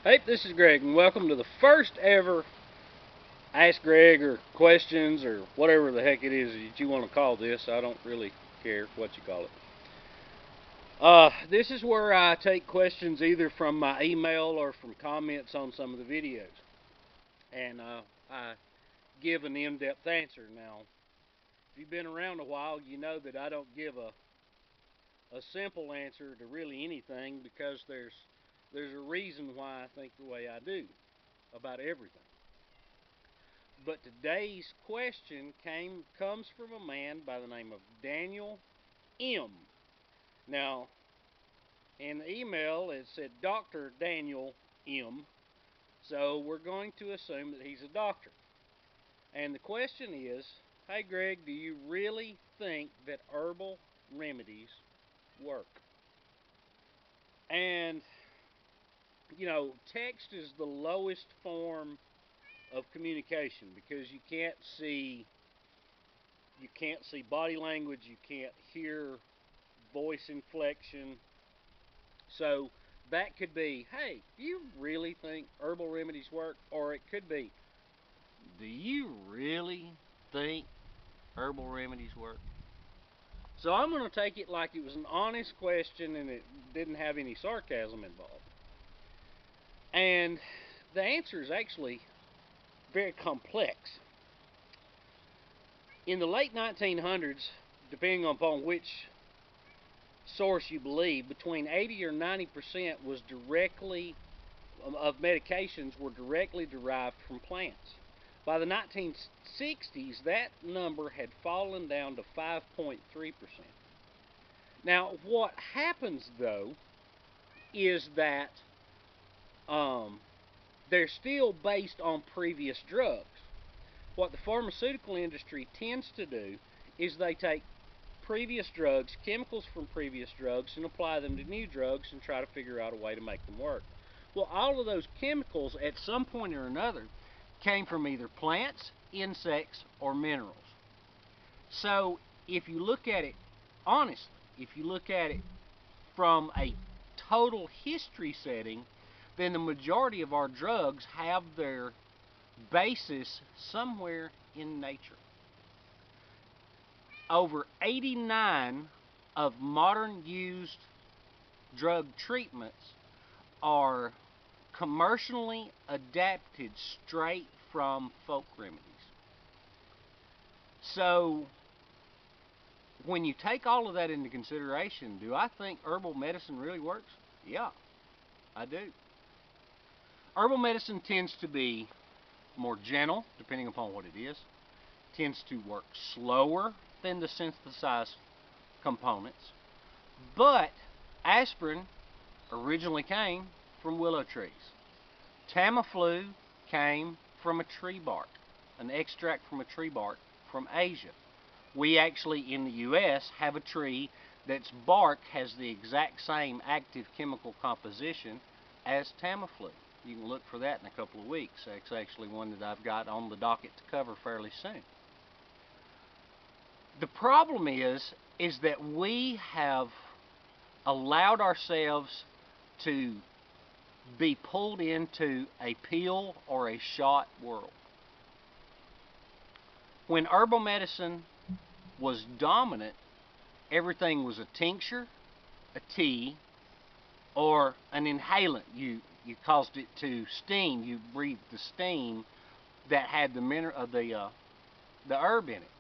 Hey, this is Greg, and welcome to the first ever Ask Greg or questions or whatever the heck it is that you want to call this. I don't really care what you call it. This is where I take questions either from my email or from comments on some of the videos, and I give an in-depth answer. Now, if you've been around a while, you know that I don't give a simple answer to really anything because there's a reason why I think the way I do about everything. But today's question comes from a man by the name of Daniel M. Now, in the email it said Dr. Daniel M. So we're going to assume that he's a doctor. And the question is, hey Greg, do you really think that herbal remedies work? And text is the lowest form of communication because you can't see body language, you can't hear voice inflection. So that could be, hey, do you really think herbal remedies work? Or it could be, do you really think herbal remedies work? So I'm going to take it like it was an honest question and it didn't have any sarcasm involved. And the answer is actually very complex. In the late 1900s, depending upon which source you believe, between 80 or 90% was directly of medications were directly derived from plants. By the 1960s, that number had fallen down to 5.3%. Now, what happens though is that they're still based on previous drugs. What the pharmaceutical industry tends to do is they take previous drugs, chemicals from previous drugs, and apply them to new drugs and try to figure out a way to make them work. Well, all of those chemicals at some point or another came from either plants, insects, or minerals. So if you look at it honestly, if you look at it from a total history setting, then the majority of our drugs have their basis somewhere in nature. Over 89 of modern used drug treatments are commercially adapted straight from folk remedies. So when you take all of that into consideration, do I think herbal medicine really works? Yeah, I do. Herbal medicine tends to be more gentle, depending upon what it is. Tends to work slower than the synthesized components. But aspirin originally came from willow trees. Tamiflu came from a tree bark, an extract from a tree bark from Asia. We actually, in the U.S., have a tree that's bark has the exact same active chemical composition as Tamiflu. You can look for that in a couple of weeks. It's actually one that I've got on the docket to cover fairly soon. The problem is that we have allowed ourselves to be pulled into a pill or a shot world. When herbal medicine was dominant, everything was a tincture, a tea, or an inhalant. You caused it to steam. You breathed the steam that had the herb in it.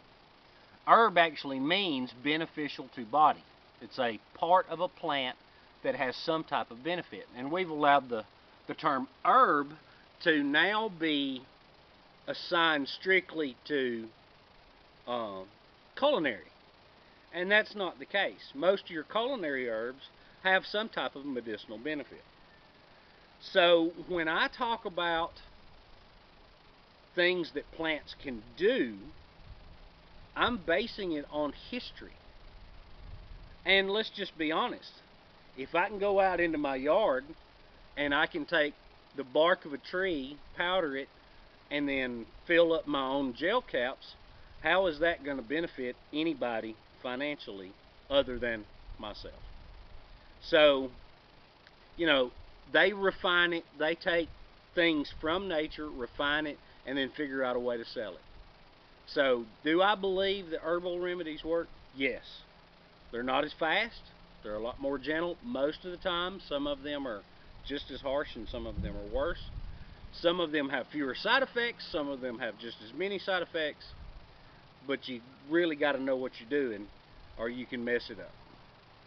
Herb actually means beneficial to body. It's a part of a plant that has some type of benefit. And we've allowed the term herb to now be assigned strictly to culinary. And that's not the case. Most of your culinary herbs have some type of medicinal benefit. So when I talk about things that plants can do, I'm basing it on history. And let's just be honest. If I can go out into my yard and I can take the bark of a tree, powder it, and then fill up my own gel caps, how is that going to benefit anybody financially other than myself? So, They refine it. They take things from nature, refine it, and then figure out a way to sell it. So, do I believe that herbal remedies work? Yes. They're not as fast. They're a lot more gentle most of the time. Some of them are just as harsh and some of them are worse. Some of them have fewer side effects. Some of them have just as many side effects. But you really got to know what you're doing or you can mess it up.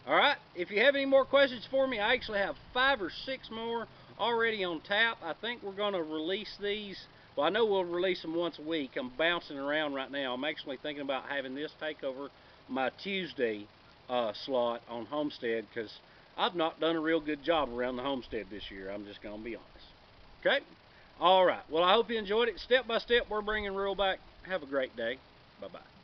Alright, if you have any more questions for me, I actually have 5 or 6 more already on tap. I think we're going to release these. Well, I know we'll release them once a week. I'm bouncing around right now. I'm actually thinking about having this take over my Tuesday slot on Homestead because I've not done a real good job around the Homestead this year. I'm just going to be honest. Okay? Alright, well, I hope you enjoyed it. Step by step, we're bringing rural back. Have a great day. Bye-bye.